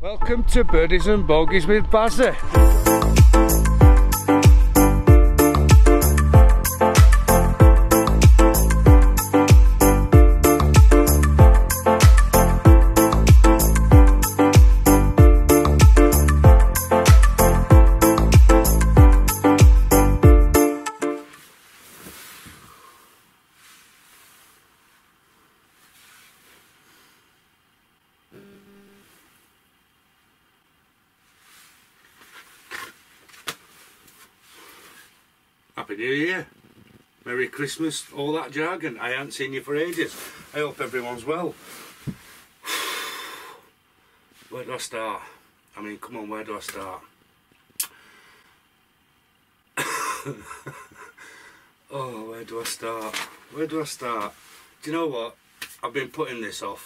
Welcome to Birdies and Bogies with Bazza. Happy New Year, Merry Christmas, all that jargon. I haven't seen you for ages. I hope everyone's well. Where do I start? I mean, come on, where do I start? Oh, where do I start? Where do I start? Do you know what? I've been putting this off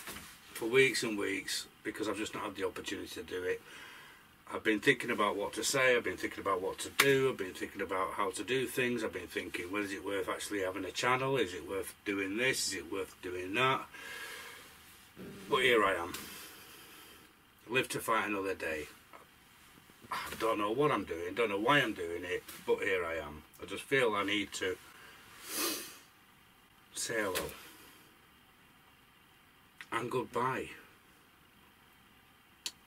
for weeks and weeks because I've just not had the opportunity to do it. I've been thinking about what to say, I've been thinking about what to do, I've been thinking about how to do things, I've been thinking, well, is it worth actually having a channel, is it worth doing this, is it worth doing that? But here I am. Live to fight another day. I don't know what I'm doing, don't know why I'm doing it, but here I am. I just feel I need to say hello. And goodbye.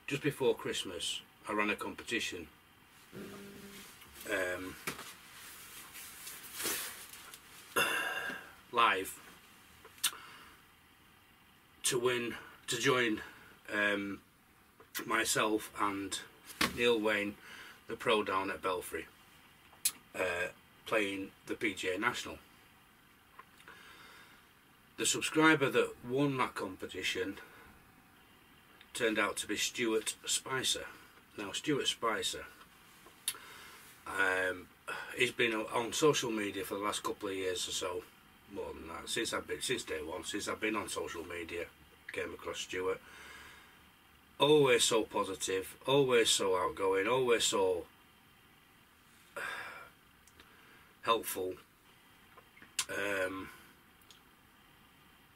Just before Christmas, I ran a competition live to join myself and Neil Wayne, the pro down at Belfry, playing the PGA National. The subscriber that won that competition turned out to be Stuart Spicer. Now, Stuart Spicer, he's been on social media for the last couple of years or so, more than that, since day one, since I've been on social media, came across Stuart. Always so positive, always so outgoing, always so helpful.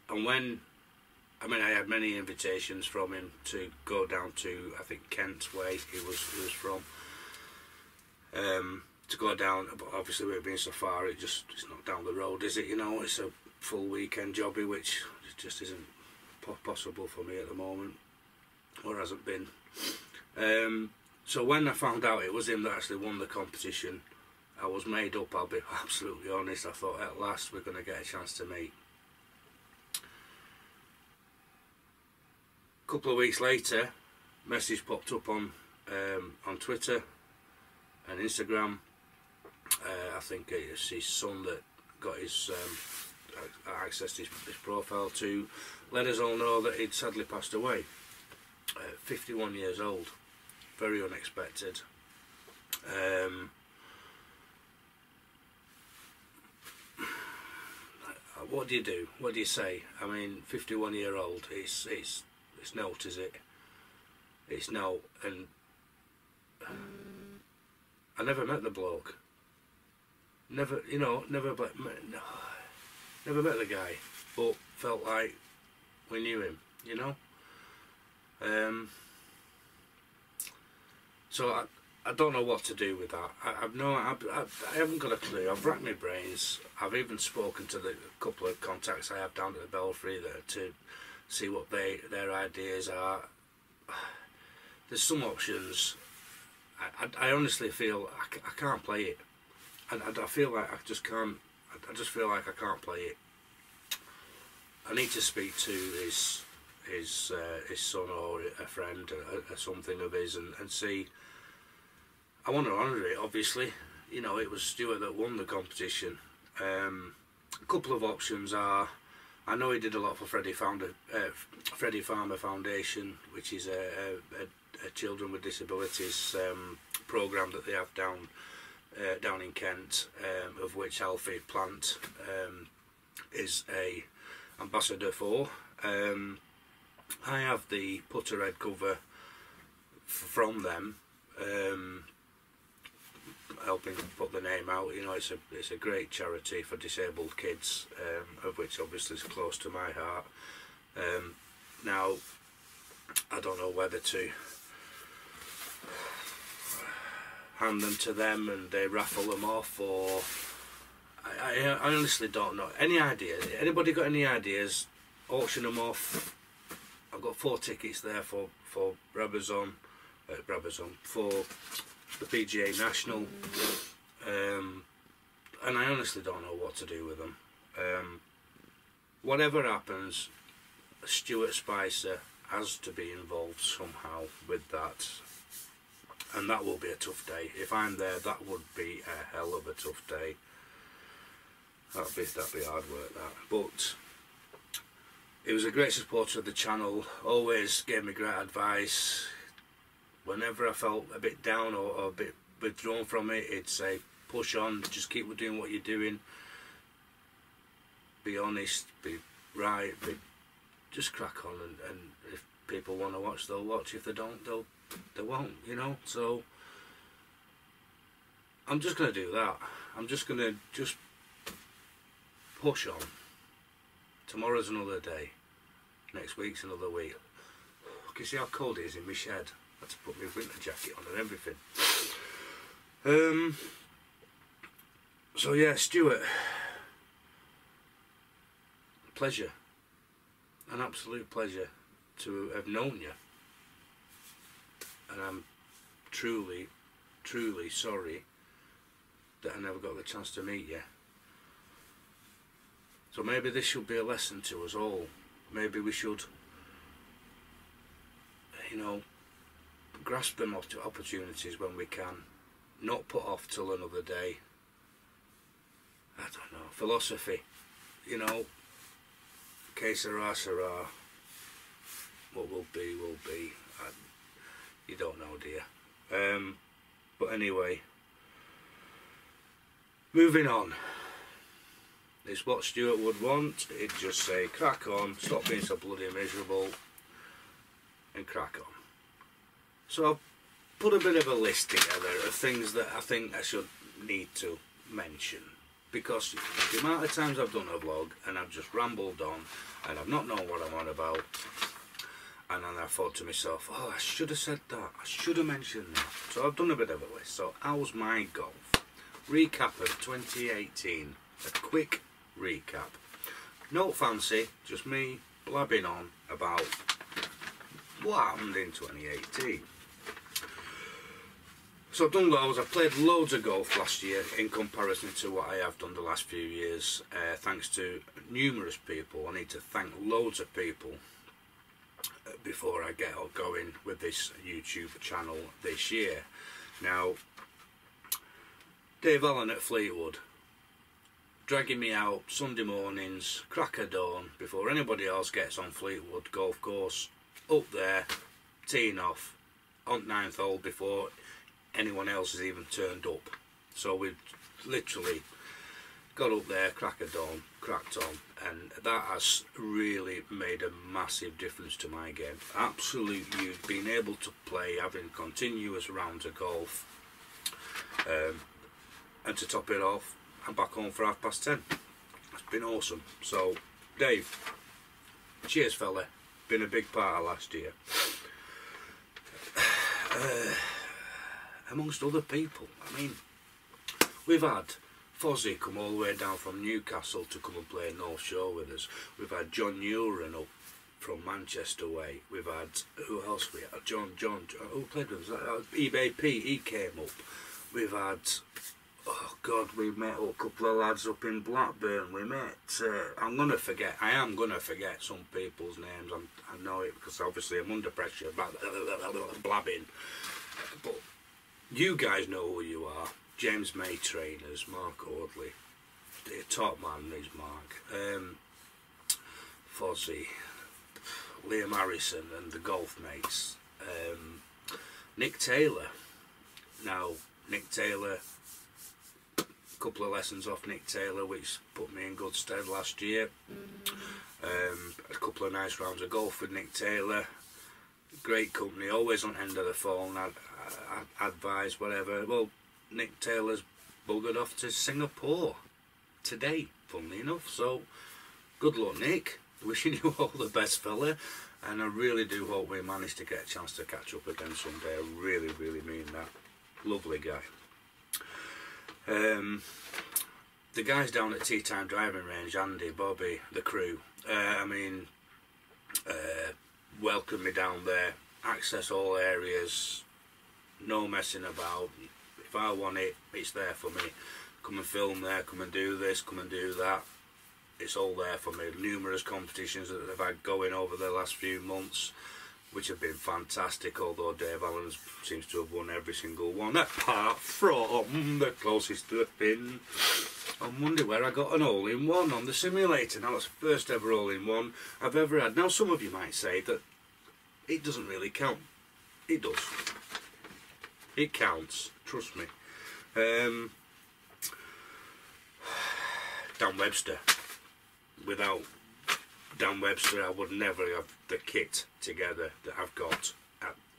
And when I had many invitations from him to go down to, I think, Kent way he was from, to go down. But obviously, with it being so far, it's not down the road, is it? You know, it's a full weekend jobby, which just isn't possible for me at the moment, or hasn't been. So when I found out it was him that actually won the competition, I was made up. I'll be absolutely honest. I thought, at last we're going to get a chance to meet. A couple of weeks later, message popped up on Twitter and Instagram. I think it's his son that got his accessed his profile to let us all know that he'd sadly passed away. 51 years old, very unexpected. What do you do? What do you say? I mean, 51-year-old. It's not, is it? It's no, and I never met the bloke. Never met the guy, but felt like we knew him, you know. So I don't know what to do with that. I haven't got a clue. I've racked my brains. I've even spoken to the couple of contacts I have down at the Belfry to see what their ideas are. There's some options. I honestly feel I can't play it, and I feel like I just can't. I just feel like I can't play it. I need to speak to his son or a friend or something of his and see. I want to honour it, obviously. You know, it was Stuart that won the competition. A couple of options are, I know he did a lot for Freddie Farmer Foundation, which is a children with disabilities programme that they have down in Kent, of which Alfie Plant is a ambassador for. I have the putter head cover from them, helping put the name out. You know, it's a great charity for disabled kids, of which obviously is close to my heart. Now, I don't know whether to hand them to them and they raffle them off, or I honestly don't know. Any ideas? Anybody got any ideas? Auction them off. I've got 4 tickets there for Brabazon, for the PGA National, and I honestly don't know what to do with them. Whatever happens, Stuart Spicer has to be involved somehow with that, and that will be a tough day. If I'm there, that would be a hell of a tough day. That'd be hard work, that. But he was a great supporter of the channel, always gave me great advice. Whenever I felt a bit down or a bit withdrawn from it, he'd say, push on, just keep doing what you're doing. Be honest, be right, just crack on, and if people want to watch, they'll watch. If they don't, they won't, you know. So I'm just going to do that. I'm just going to push on. Tomorrow's another day. Next week's another week. You see how cold it is in my shed. I had to put my winter jacket on and everything. So yeah, Stuart, pleasure, an absolute pleasure to have known you, and I'm truly, truly sorry that I never got the chance to meet you. So maybe this should be a lesson to us all. Maybe we should, you know, grasp them opportunities when we can, not put off till another day. I don't know, philosophy, you know, que sera, sera, what will be, will be. You don't know, do you? But anyway, moving on. It's what Stuart would want. He'd just say, crack on, stop being so bloody miserable, and crack on. So I've put a bit of a list together of things that I think I should need to mention, because the amount of times I've done a vlog and I've just rambled on and I've not known what I'm on about, and then I thought to myself, oh, I should have said that, I should have mentioned that. So I've done a bit of a list. So how's my golf? Recap of 2018, a quick recap. No fancy, just me blabbing on about what happened in 2018. So I've done loads. I've played loads of golf last year in comparison to what I have done the last few years, thanks to numerous people. I need to thank loads of people before I get going with this YouTube channel this year. Now, Dave Allen at Fleetwood, dragging me out Sunday mornings, crack of dawn, before anybody else gets on Fleetwood golf course, up there, teeing off on 9th hole before anyone else has even turned up. So we've literally got up there, crack of dawn, cracked on, and that has really made a massive difference to my game. Absolutely, being able to play, having continuous rounds of golf, and to top it off, I'm back home for 10:30. It's been awesome. So Dave, cheers fella, been a big part of last year. Amongst other people, I mean, we've had Fozzie come all the way down from Newcastle to come and play North Shore with us. We've had John Uren up from Manchester way. We've had, who else we had? John, who played with us? eBay Pete, he came up. We've had, oh God, we met a couple of lads up in Blackburn. We met, I am going to forget some people's names. I know it because obviously I'm under pressure about blabbing. But you guys know who you are. James May trainers, Mark Audley, the top man is Mark, Fozzie, Liam Harrison and the golf mates, Nick Taylor. Now Nick Taylor, a couple of lessons off Nick Taylor which put me in good stead last year. A couple of nice rounds of golf with Nick Taylor, great company, always on end of the phone, advice, whatever. Well, Nick Taylor's buggered off to Singapore today, funnily enough, so good luck Nick, wishing you all the best fella, and I really do hope we manage to get a chance to catch up again someday. I really, really mean that. lovely guy. The guys down at Tea Time Driving Range, Andy, Bobby, the crew, welcome me down there, access all areas, no messing about. If I want it, it's there for me. Come and film there, come and do this, come and do that. It's all there for me. Numerous competitions that I've had going over the last few months, which have been fantastic, although Dave Allen seems to have won every single one, apart from the closest to the pin on Monday, where I got an all-in-one on the simulator. Now, that's the first ever all-in-one I've ever had. Now, some of you might say that it doesn't really count. It does. It counts, trust me. Dan Webster. Without Dan Webster, I would never have the kit together that I've got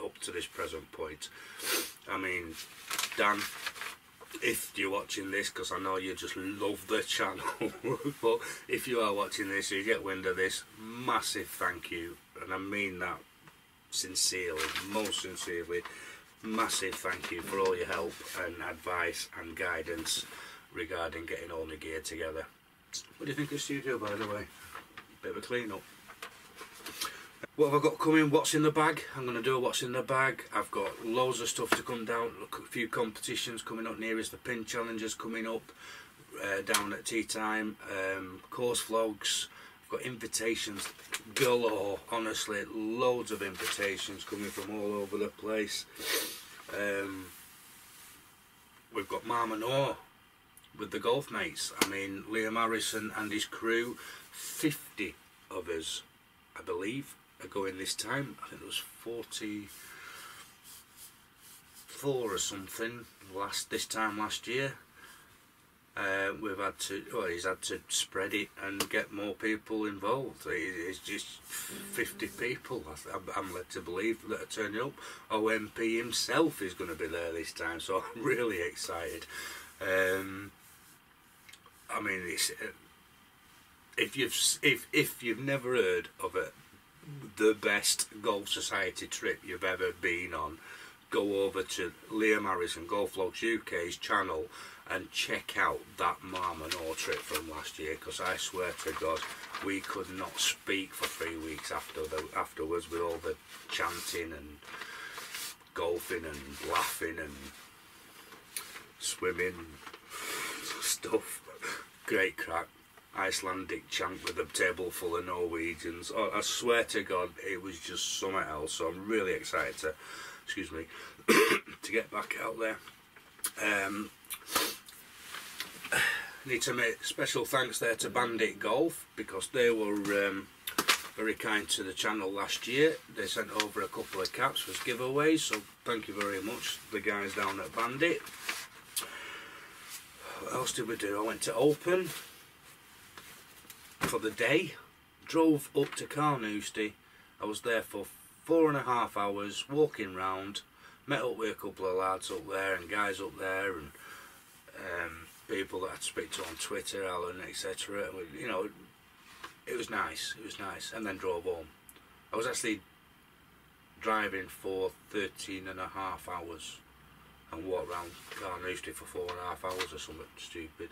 up to this present point. I mean, Dan, if you're watching this, because I know you just love the channel, but if you are watching this, you get wind of this, massive thank you, and I mean that sincerely, most sincerely. Massive thank you for all your help and advice and guidance regarding getting all my gear together. What do you think of the studio, by the way? Bit of a clean up. What have I got coming? What's in the bag? I'm going to do a what's in the bag. I've got loads of stuff to come down. A few competitions coming up near us. The pin challenges coming up down at Tea Time. Course vlogs. I've got invitations galore. Honestly, loads of invitations coming from all over the place. We've got Marmanor with the golf mates. I mean, Liam Harrison and his crew. 50 of us, I believe, are going this time. I think it was 44 or something this time last year. We've had to, well, he's had to spread it and get more people involved. It's just 50 people, I'm led to believe, that are turning up. OMP himself is going to be there this time, so I'm really excited. I mean, it's, if you've never heard of it, the best Golf Society trip you've ever been on, go over to Liam Harrison Golf Vlogs UK's channel and check out that Marmanor trip from last year, because I swear to God, we could not speak for 3 weeks afterwards with all the chanting and golfing and laughing and swimming stuff. Great crack. Icelandic chant with a table full of Norwegians. Oh, I swear to God, it was just something else. So I'm really excited to, excuse me, to get back out there. Need to make special thanks there to Bandit Golf, because they were very kind to the channel last year. They sent over a couple of caps as giveaways, so thank you very much, the guys down at Bandit. What else did we do? I went to Open for the day, drove up to Carnoustie. I was there for 4.5 hours walking round, met up with a couple of lads up there and guys up there, and people that I'd speak to on Twitter, Alan, etc. You know, it was nice, and then drove home. I was actually driving for 13.5 hours and walked around Carnoustie for 4.5 hours or something stupid.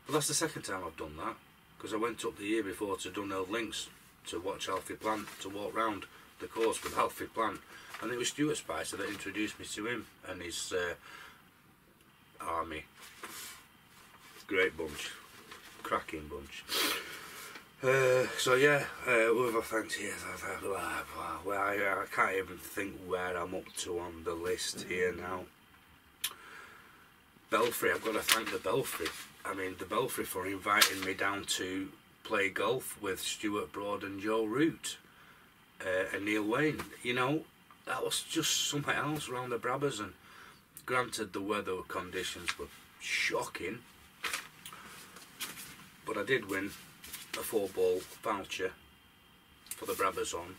But that's the second time I've done that, because I went up the year before to Dunhill Links to watch Alfie Plant, to walk round the course with Alfie Plant, and it was Stuart Spicer that introduced me to him and his army. Great bunch, cracking bunch. So yeah, with a thanks here. Well, I can't even think where I'm up to on the list here now. Belfry, I've got to thank the Belfry. I mean, the Belfry for inviting me down to play golf with Stuart Broad and Joe Root and Neil Wayne. You know, that was just something else around the Brabbers, and granted the weather conditions were shocking, but I did win a 4-ball voucher for the Brabbers on.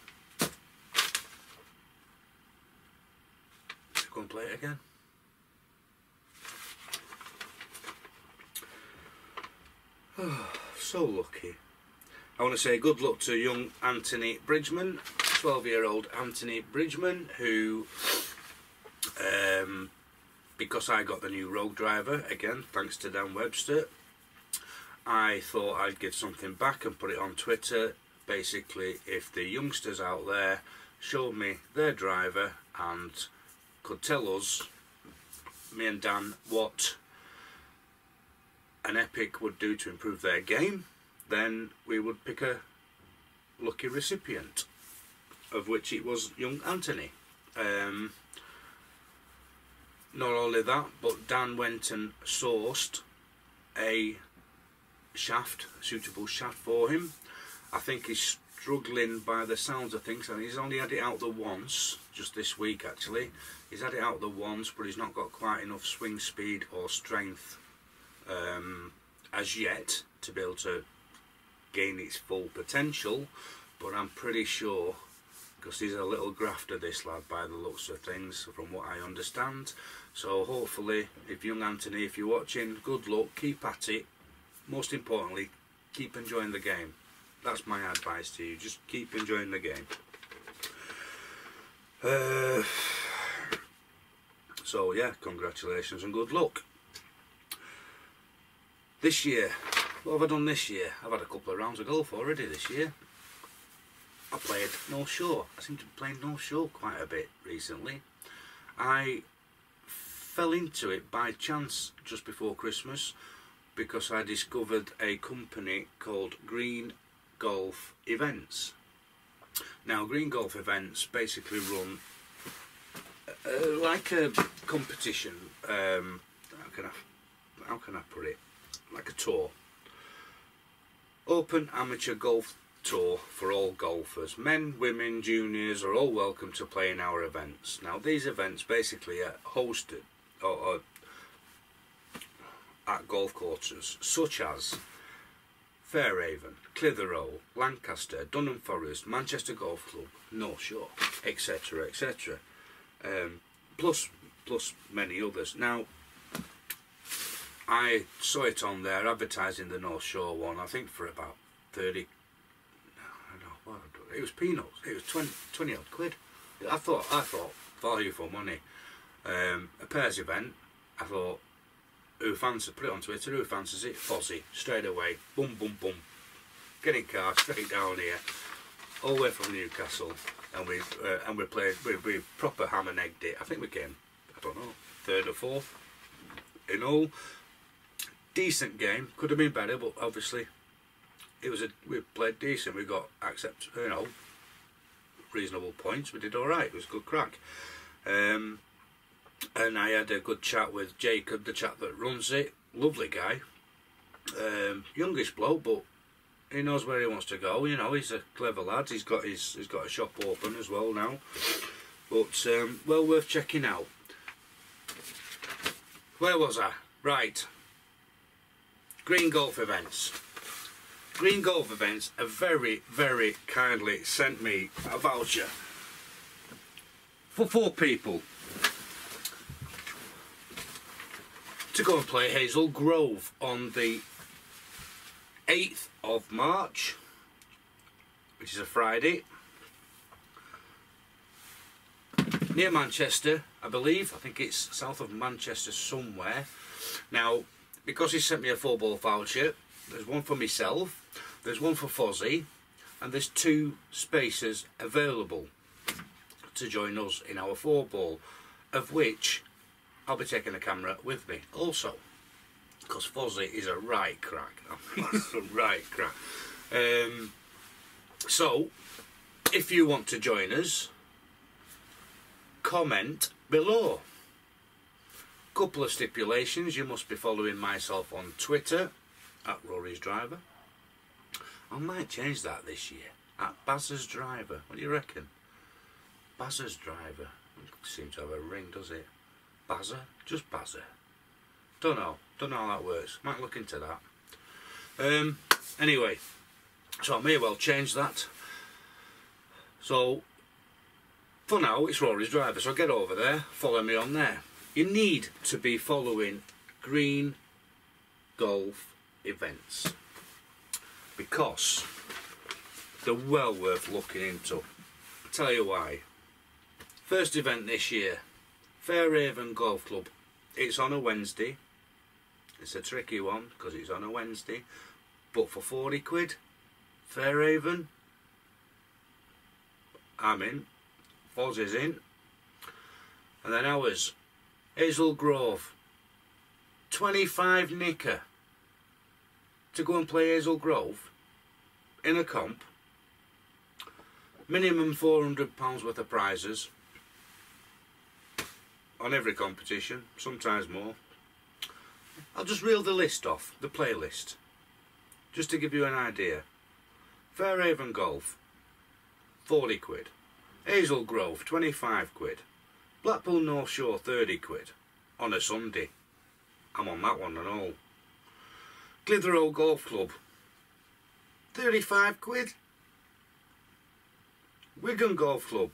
Let's go and play it again. Oh, so lucky. I want to say good luck to young Anthony Bridgman, 12-year-old Anthony Bridgman, who because I got the new Rogue driver, again thanks to Dan Webster, I thought I'd give something back and put it on Twitter. Basically, if the youngsters out there showed me their driver and could tell us, me and Dan, what an Epic would do to improve their game, then we would pick a lucky recipient, of which it was young Anthony. Not only that, but Dan went and sourced a shaft, a suitable shaft for him. I think he's struggling by the sounds of things, and he's only had it out the once, just this week actually. He's had it out the once, but he's not got quite enough swing speed or strength as yet to be able to gain its full potential. But I'm pretty sure, because he's a little grafter, this lad, by the looks of things, from what I understand. So hopefully, if young Anthony, if you're watching, good luck, keep at it. Most importantly, keep enjoying the game. That's my advice to you, just keep enjoying the game. So yeah, congratulations and good luck. This year, what have I done this year? I've had a couple of rounds of golf already this year. I played North Shore. I seem to be playing North Shore quite a bit recently. I fell into it by chance just before Christmas because I discovered a company called Green Golf Events. Now, Green Golf Events basically run like a competition. How can I put it? Like a tour. Open amateur golf tour for all golfers. Men, women, juniors are all welcome to play in our events. Now, these events basically are hosted or at golf courses such as Fairhaven, Clitheroe, Lancaster, Dunham Forest, Manchester Golf Club, North Shore, etc, etc. Plus many others. Now, I saw it on there advertising the North Shore one, I think for about 30, I don't know what, it was peanuts, it was 20 odd quid. I thought value for money. A pairs event, I thought, who fancies, put it on Twitter, who fancies it? Fozzie, straight away, boom boom boom, get in car, straight down here, all the way from Newcastle, and we played, we proper ham and egged it. I think we came, I don't know, third or fourth in all. Decent game, could have been better, but obviously we played decent. We got reasonable points. We did all right. It was good crack. And I had a good chat with Jacob, the chap that runs it. Lovely guy, youngish bloke, but he knows where he wants to go. You know, he's a clever lad. He's got a shop open as well now. But well worth checking out. Where was I? Right. Green Golf Events. Green Golf Events have very, very kindly sent me a voucher for 4 people to go and play Hazel Grove on the 8th of March, which is a Friday, near Manchester, I believe. I think it's south of Manchester somewhere. Now, because he sent me a 4-ball voucher, there's one for myself, there's one for Fozzie, and there's 2 spaces available to join us in our 4-ball, of which I'll be taking a camera with me also, because Fozzie is a right crack. He's a right crack. So, if you want to join us, comment below. Couple of stipulations: you must be following myself on Twitter at Rory's Driver. I might change that this year, at Bazza's Driver. What do you reckon? Bazza's Driver. Doesn't seem to have a ring, does it? Bazza? Just Bazza. Don't know how that works. Might look into that. Anyway, so I may well change that. So for now, it's Rory's Driver. So get over there, follow me on there. You need to be following Green Golf Events because they're well worth looking into. I'll tell you why. First event this year, Fairhaven Golf Club, It's on a Wednesday. It's a tricky one because it's on a Wednesday. But for 40 quid, Fairhaven, I'm in. Foz is in. And then ours, Hazel Grove, 25 nicker to go and play Hazel Grove in a comp. Minimum £400 worth of prizes on every competition, sometimes more. I'll just reel the list off, the playlist, just to give you an idea. Fairhaven Golf, 40 quid. Hazel Grove, 25 quid. Blackpool North Shore, 30 quid. On a Sunday. I'm on that one and all. Clitheroe Golf Club, 35 quid. Wigan Golf Club,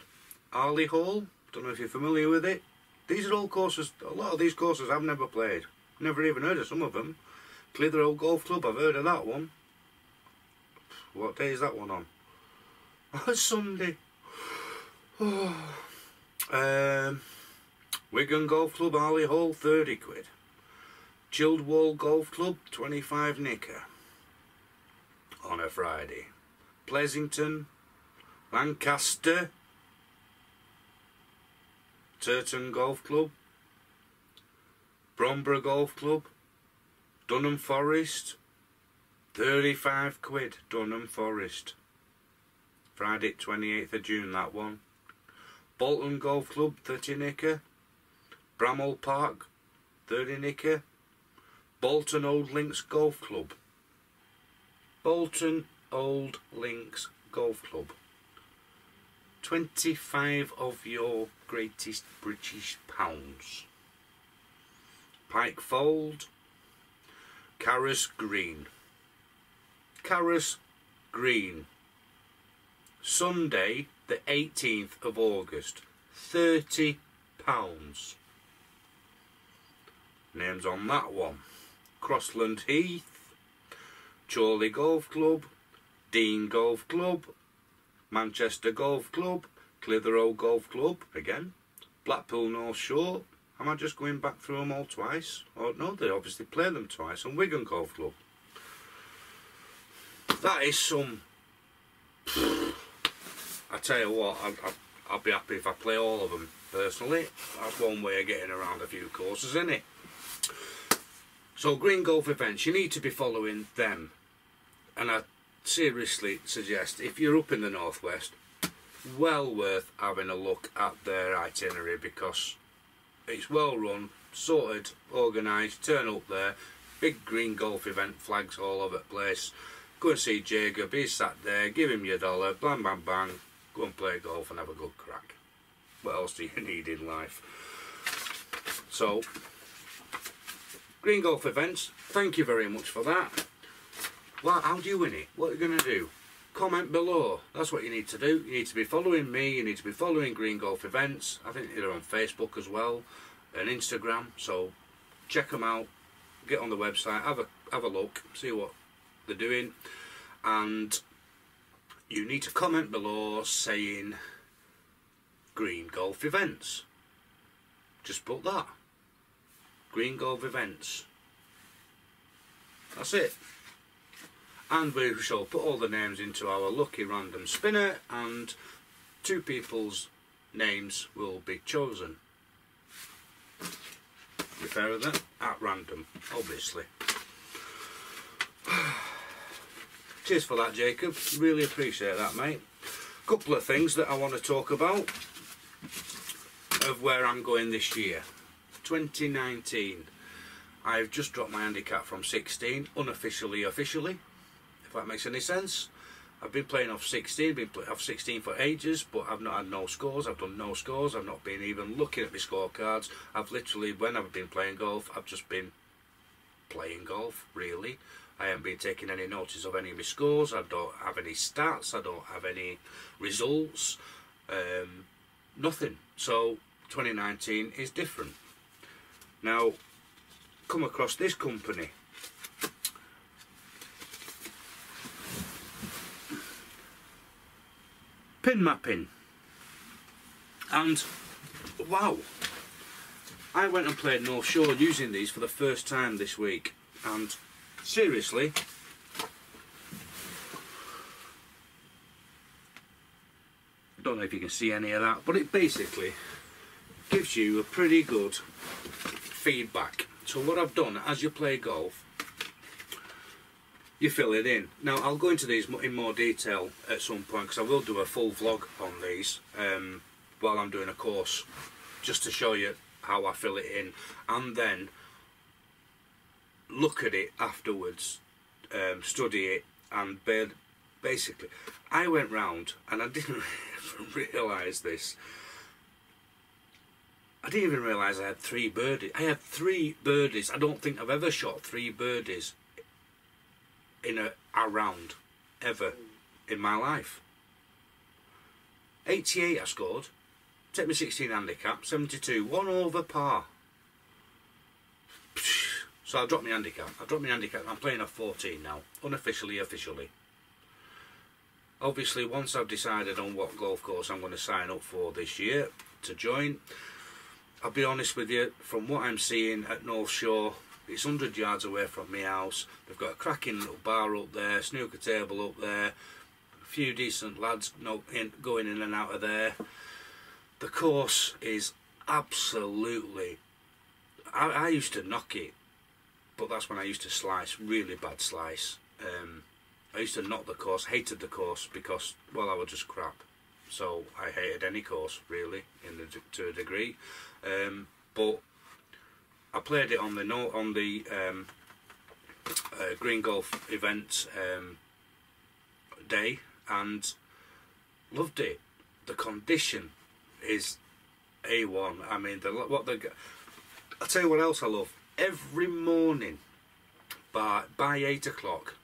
Arley Hall, don't know if you're familiar with it. These are all courses, a lot of these courses I've never played. Never even heard of some of them. Clitheroe Golf Club, I've heard of that one. What day is that one on? Oh, it's Sunday. Wigan Golf Club, Arley Hall, 30 quid. Childwall Golf Club, 25 nicker. On a Friday. Pleasington, Lancaster, Turton Golf Club, Bromborough Golf Club, Dunham Forest, 35 quid, Dunham Forest. Friday 28th of June, that one. Bolton Golf Club, 30 nicker. Bramall Park, 30 nicker. Bolton Old Links Golf Club. Bolton Old Links Golf Club. 25 of your greatest British pounds. Pike Fold, Carus Green. Carus Green. Sunday the 18th of August, £30. Names on that one. Crossland Heath, Chorley Golf Club, Dean Golf Club, Manchester Golf Club, Clitheroe Golf Club, again, Blackpool North Shore. Am I just going back through them all twice? Oh no, they obviously play them twice. And Wigan Golf Club. That is some... I tell you what, I'll be happy if I play all of them personally. That's one way of getting around a few courses, isn't it? So Green Golf Events, you need to be following them. And I seriously suggest, if you're up in the northwest, well worth having a look at their itinerary, because it's well run, sorted, organised. Turn up there, big green golf event flags all over the place. Go and see Jacob, he's sat there, give him your dollar, bang bang bang, go and play golf and have a good crack. What else do you need in life? So, Green Golf Events, thank you very much for that. Well, how do you win it? What are you going to do? Comment below. That's what you need to do. You need to be following me, you need to be following Green Golf Events. I think they're on Facebook as well, and Instagram, so check them out. Get on the website, have a look, see what they're doing, and you need to comment below saying Green Golf Events. Just put that. Green Golf Events. That's it. And we shall put all the names into our lucky random spinner, and 2 people's names will be chosen. Be fair with that? At random, obviously. Cheers for that, Jacob. Really appreciate that, mate. Couple of things that I want to talk about of where I'm going this year. 2019. I've just dropped my handicap from 16, unofficially, officially, if that makes any sense. I've been playing off 16, off 16 for ages, but I've not had no scores. I've done no scores. I've not been even looking at my scorecards. I've literally, when I've been playing golf, I've just been playing golf, really. I haven't been taking any notice of any of my scores. I don't have any stats. I don't have any results. Nothing. So 2019 is different. Now, come across this company. Pin Mapping. And wow, I went and played North Shore using these for the first time this week, and seriously, I don't know if you can see any of that, but it basically gives you a pretty good feedback. So what I've done, as you play golf, you fill it in. Now I'll go into these in more detail at some point, because I will do a full vlog on these while I'm doing a course, just to show you how I fill it in, and then look at it afterwards, study it, and basically I went round, and I didn't realise this, I didn't even realise I had 3 birdies. I had 3 birdies. I don't think I've ever shot 3 birdies in a round ever in my life. 88 I scored, take me 16 handicap, 72, 1 over par. So I dropped my handicap. I'm playing off 14 now, unofficially, officially. Obviously, once I've decided on what golf course I'm going to sign up for this year to join, I'll be honest with you, from what I'm seeing at North Shore, it's 100 yards away from my house. They've got a cracking little bar up there, snooker table up there, a few decent lads going in and out of there. The course is absolutely... I used to knock it, but that's when I used to slice, really bad slice. I used to knock the course, hated the course because, well, I was just crap. So I hated any course, really, to a degree. But I played it on the Green Golf event day and loved it. The condition is A1. I mean, I'll tell you what else I love. Every morning by 8 o'clock,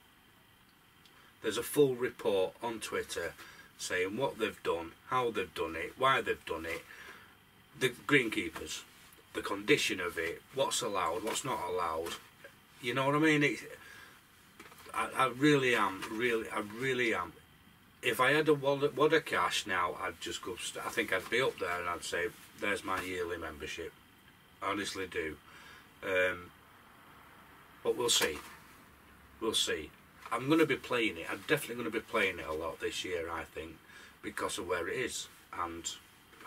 there's a full report on Twitter saying what they've done, how they've done it, why they've done it, the greenkeepers, the condition of it, what's allowed, what's not allowed. You know what I mean? I really am. If I had a wad of cash now, I'd just go. I think I'd be up there and I'd say, "There's my yearly membership." I honestly do. But we'll see. We'll see. I'm going to be playing it. I'm definitely going to be playing it a lot this year, I think, because of where it is and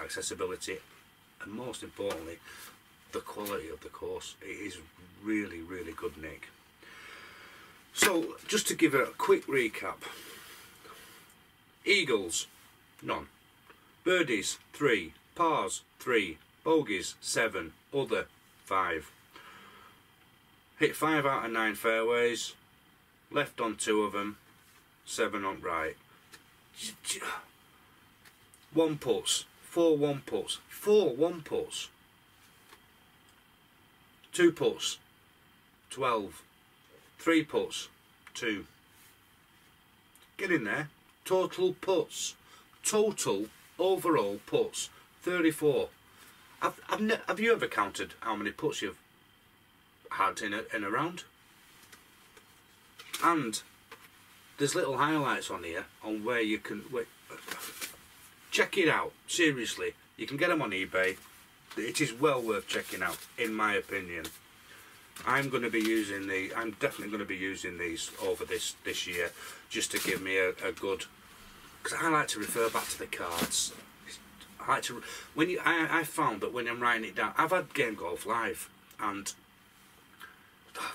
accessibility, and most importantly, the quality of the course. It is really, really good, Nick. So, just to give a quick recap: eagles, none; birdies, 3; pars, 3; bogeys, 7; other, 5. Hit 5 out of 9 fairways, left on 2 of them, 7 on right. 1 putts, 4 1 putts, 4 1 putts. 2 putts, 12. 3 putts, 2. Get in there. Total putts, total overall putts, 34. Have you ever counted how many putts you've had in a round? And there's little highlights on here on where you can check it out. Seriously, you can get them on eBay. It is well worth checking out, in my opinion. I'm definitely going to be using these over this year, just to give me a good, because I like to refer back to the cards. I like to, I found that when I'm writing it down, I've had Game Golf Live, and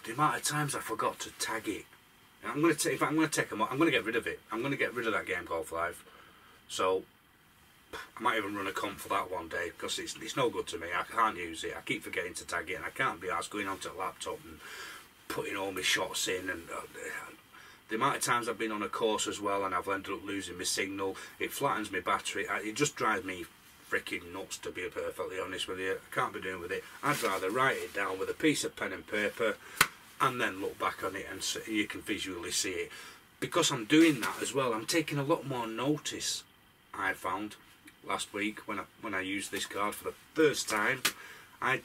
the amount of times I forgot to tag it. I'm going to if I'm going to take them, I'm going to get rid of it. I'm going to get rid of that Game Golf Live. So I might even run a comp for that one day, because it's no good to me. I can't use it. I keep forgetting to tag it, and I can't be asked going onto a laptop and putting all my shots in. And the amount of times I've been on a course as well, and I've ended up losing my signal. It flattens my battery. It just drives me freaking nuts, to be perfectly honest with you. I can't be doing with it. I'd rather write it down with a piece of pen and paper, and then look back on it and you can visually see it. Because I'm doing that as well, I'm taking a lot more notice. I found last week when I used this card for the first time, I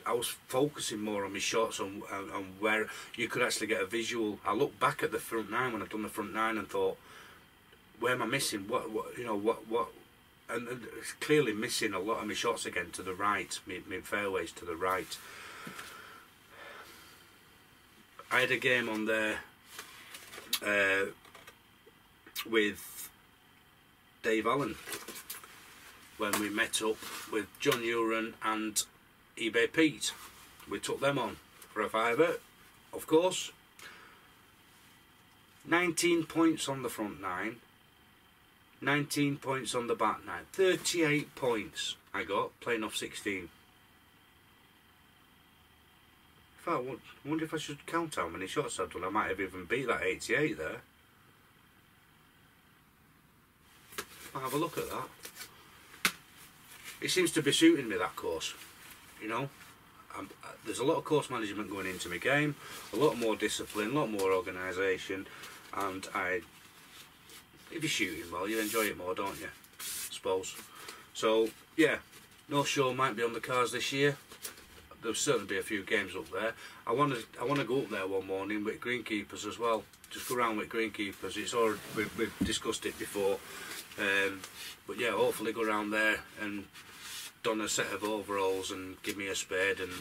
was focusing more on my shots on where you could actually get a visual. I looked back at the front nine when I'd done the front nine and thought, where am I missing? What and it's clearly missing a lot of my shots again to the right, my fairways to the right. I had a game on there with Dave Allen when we met up with John Uren and eBay Pete. We took them on for a fiver, of course. 19 points on the front 9, 19 points on the back 9, 38 points I got playing off 16. I wonder if I should count how many shots I've done. I might have even beat that 88 there. I'll have a look at that. It seems to be suiting me, that course. You know, there's a lot of course management going into my game, a lot more discipline, a lot more organisation, and if you're shooting well, you enjoy it more, don't you? I suppose. So yeah, no show might be on the cards this year. There'll certainly be a few games up there. I want to go up there one morning with greenkeepers as well. Just go around with greenkeepers. It's already, we've discussed it before, but yeah, hopefully go around there and don a set of overalls and give me a spade and,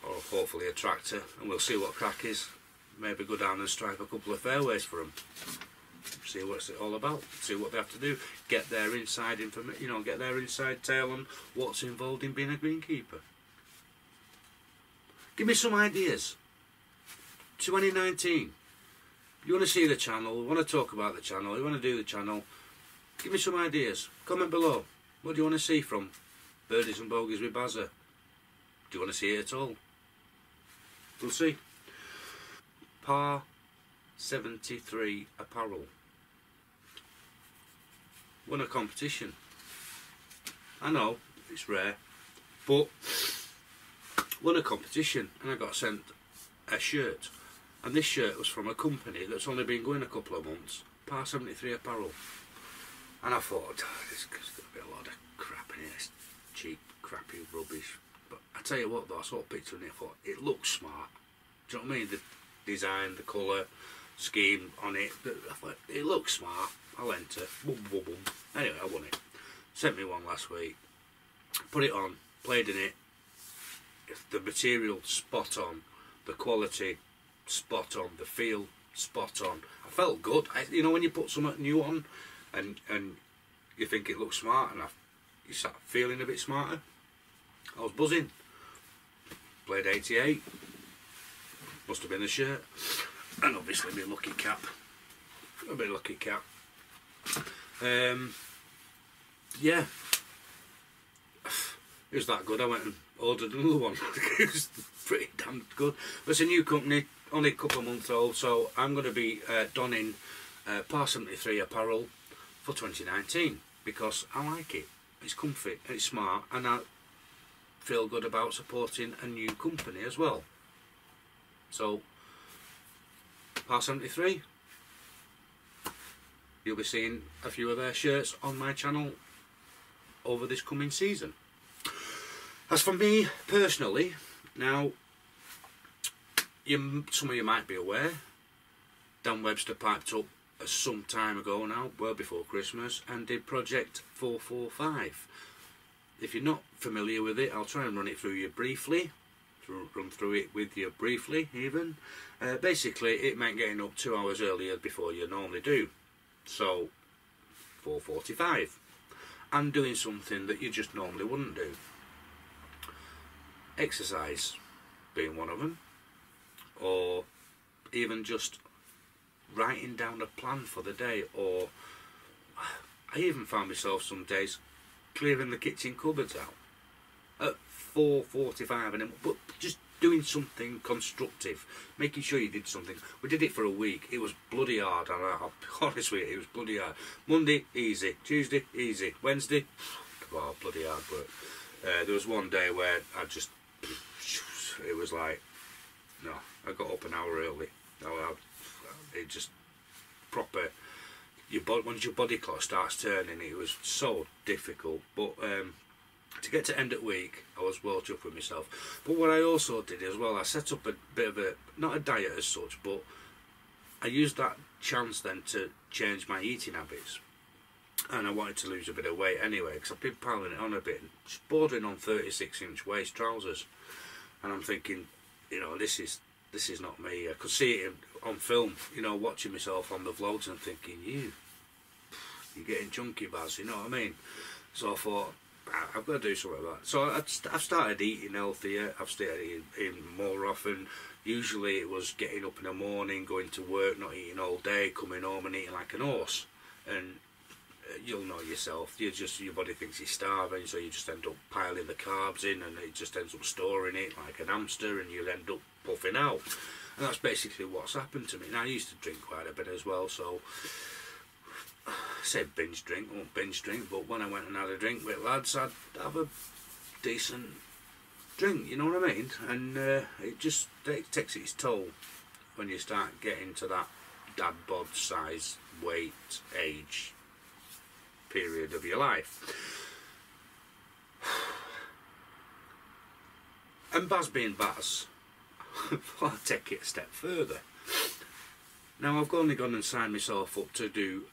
or hopefully a tractor, and we'll see what crack is. Maybe go down and stripe a couple of fairways for them. See what's it all about. See what they have to do. Get their inside information. You know, get their inside tale on what's involved in being a greenkeeper. Give me some ideas. 2019. You want to see the channel? You want to talk about the channel? You want to do the channel? Give me some ideas. Comment below. What do you want to see from Birdies and Bogies with Bazza? Do you want to see it at all? We'll see. Par 73 apparel. Won a competition. I know, it's rare, but won a competition, and I got sent a shirt, and this shirt was from a company that's only been going a couple of months, Par 73 apparel, and I thought, oh, there's going to be a lot of crap in here, it's cheap, crappy rubbish, but I tell you what though, I saw a picture and I thought, it looks smart. Do you know what I mean? The design, the colour scheme on it, I thought, it looks smart, I'll enter. Boom, boom, boom. Anyway, I won it. Sent me one last week. Put it on, played in it. The material spot on, the quality spot on, the feel spot on. I felt good. You know when you put something new on and you think it looks smart, and you start feeling a bit smarter. I was buzzing. Played 88. Must have been the shirt. And obviously my lucky cap. A bit lucky cap. Yeah, it was that good. I went and ordered another one. It was pretty damn good. But it's a new company, only a couple of months old, so I'm going to be donning Par 73 apparel for 2019 because I like it. It's comfy, it's smart, and I feel good about supporting a new company as well. So Par 73. You'll be seeing a few of their shirts on my channel over this coming season. As for me personally, now some of you might be aware, Dan Webster piped up some time ago now, well before Christmas, and did Project 445. If you're not familiar with it, I'll try and run it through you briefly. Run through it with you briefly even. Basically it meant getting up 2 hours earlier before you normally do. So 4:45, and doing something that you just normally wouldn't do. Exercise being one of them, or even just writing down a plan for the day, or I even found myself some days clearing the kitchen cupboards out at 4:45, and but just doing something constructive, making sure you did something. We did it for a week. It was bloody hard, and I'll be honest with you, it was bloody hard. Monday, easy. Tuesday, easy. Wednesday, oh, bloody hard work. There was one day where I just, it was like, no, I got up an hour early. It just proper, once your body clock starts turning, it was so difficult. But to get to end of week, I was well chuffed with myself. But what I also did as well, I set up a bit of a, not a diet as such, but I used that chance then to change my eating habits. and I wanted to lose a bit of weight anyway, because I've been piling it on a bit, just bordering on 36-inch waist trousers, and I'm thinking, you know, this is not me. I could see it on film, you know, watching myself on the vlogs and thinking, you're getting chunky, Baz, you know what I mean? So I thought, I've got to do something about it. So I've started eating healthier, I've started eating more often. Usually it was getting up in the morning, going to work, not eating all day, coming home and eating like an horse. And you'll know yourself, your body thinks you're starving, so you just end up piling the carbs in, and it just ends up storing it like an hamster, and you'll end up puffing out. And that's basically what's happened to me. Now, I used to drink quite a bit as well, so I said binge drink, I won't binge drink, but when I went and had a drink with lads, I'd have a decent drink, you know what I mean? And it takes its toll when you start getting to that dad bod size, weight, age period of your life. And Baz being Baz, I'll take it a step further. Now, I've only gone and signed myself up to do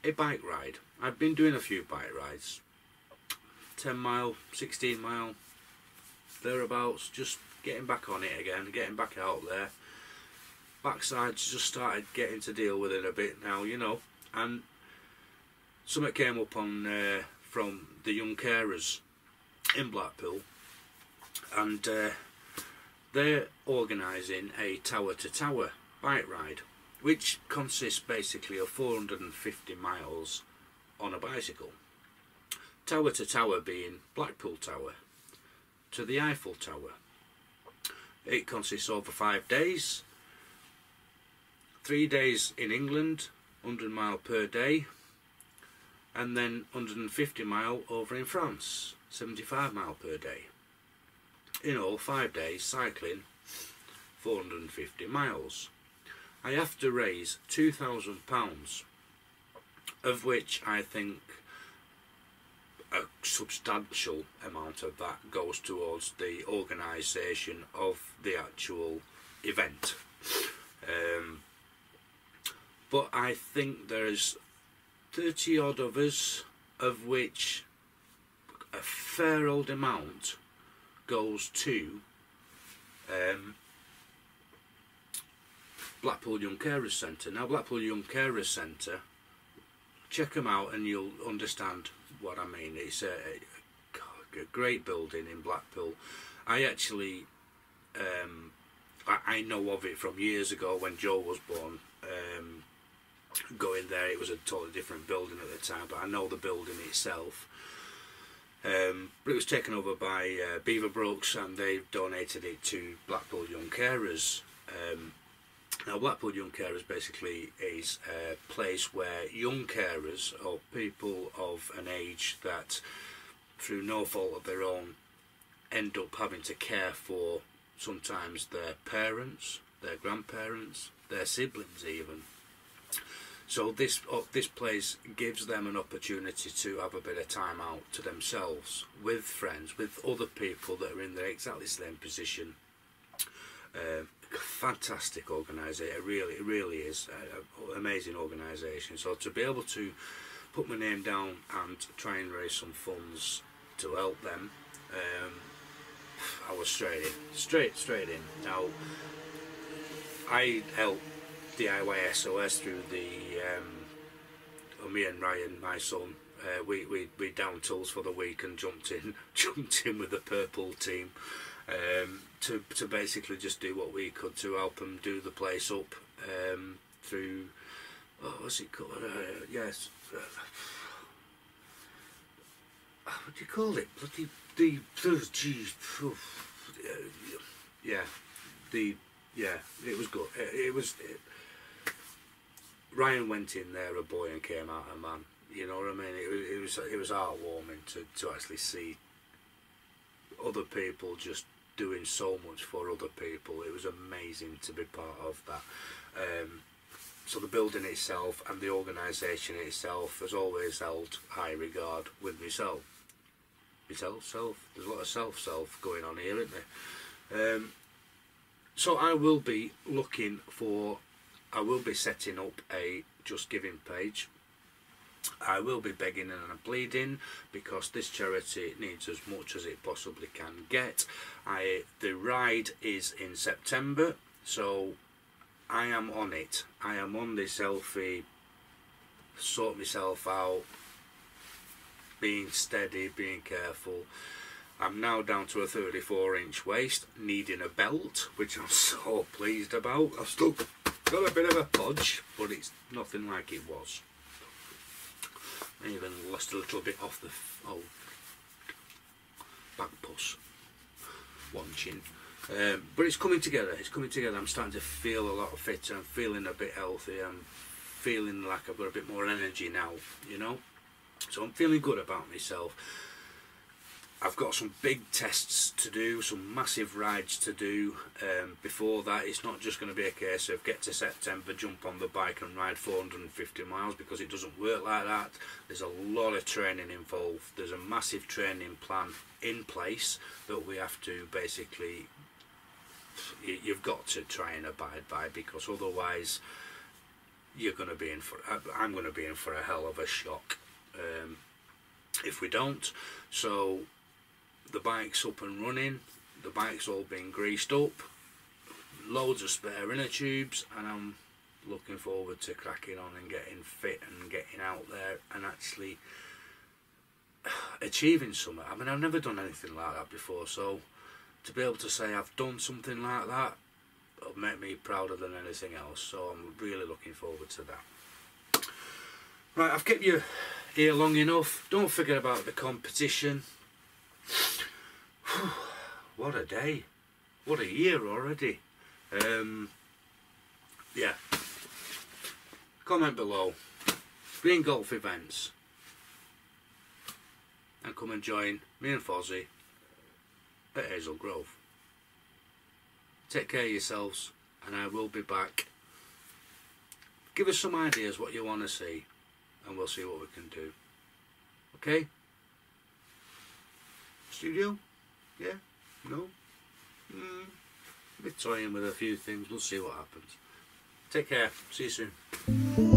a bike ride. I've been doing a few bike rides, 10 mile, 16 mile, thereabouts, just getting back on it again, getting back out there. Backside's just started getting to deal with it a bit now, you know. And something came up on from the Young Carers in Blackpool, and they're organising a tower to tower bike ride, which consists basically of 450 miles on a bicycle. Tower to tower being Blackpool Tower to the Eiffel Tower. It consists over 5 days, 3 days in England, 100 mile per day, and then 150 mile over in France, 75 mile per day. In all, 5 days cycling 450 miles. I have to raise £2,000, of which I think a substantial amount of that goes towards the organisation of the actual event. But I think there's 30 odd of us, of which a fair old amount goes to Blackpool Young Carers Centre. Now, Blackpool Young Carers Centre, check them out and you'll understand what I mean. It's a great building in Blackpool. I actually I know of it from years ago when Joe was born. Going there, it was a totally different building at the time, but I know the building itself. But it was taken over by Beaverbrooks, and they've donated it to Blackpool Young Carers. Now, Blackpool Young Carers basically is a place where young carers, or people of an age that, through no fault of their own, end up having to care for sometimes their parents, their grandparents, their siblings even. So this place gives them an opportunity to have a bit of time out to themselves, with friends, with other people that are in their exactly same position. Fantastic organisation, it really is an amazing organisation. So to be able to put my name down and try and raise some funds to help them, I was straight in. Now, I help DIY SOS through the me and Ryan, my son, we down tools for the week and jumped in with the purple team to basically just do what we could to help them do the place up through, what's it called? Yes, what do you call it? It was good. Ryan went in there a boy and came out a man. You know what I mean? It was heartwarming to actually see other people just doing so much for other people. It was amazing to be part of that. So the building itself and the organisation itself has always held high regard with myself. Self. There's a lot of self going on here, isn't there? So I will be setting up a Just Giving page. I will be begging and pleading because this charity needs as much as it possibly can get. The ride is in September, so I am on it. I am on this healthy, sort myself out, being steady, being careful. I'm now down to a 34-inch waist, needing a belt, which I'm so pleased about. I've still got a bit of a podge, but it's nothing like it was. I even lost a little bit off the old back puss, one chin. But it's coming together, it's coming together. I'm starting to feel a lot fitter, I'm feeling a bit healthy, I'm feeling like I've got a bit more energy now, you know. So I'm feeling good about myself. I've got some big tests to do, some massive rides to do. Before that, it's not just going to be a case of get to September, jump on the bike and ride 450 miles, because it doesn't work like that. There's a lot of training involved. There's a massive training plan in place that we have to basically, you've got to try and abide by, because otherwise you're going to be in for, I'm going to be in for a hell of a shock if we don't. So the bike's up and running, the bike's all been greased up, loads of spare inner tubes, and I'm looking forward to cracking on and getting fit and getting out there and actually achieving something. I mean, I've never done anything like that before, so to be able to say I've done something like that will make me prouder than anything else. So I'm really looking forward to that. Right, I've kept you here long enough. Don't forget about the competition. What a day, what a year already. Yeah, comment below green golf events and come and join me and Fozzie at Hazel Grove. Take care of yourselves, and I will be back. Give us some ideas what you want to see, and we'll see what we can do. Okay? Studio? Yeah? No? Be toying with a few things. We'll see what happens. Take care. See you soon.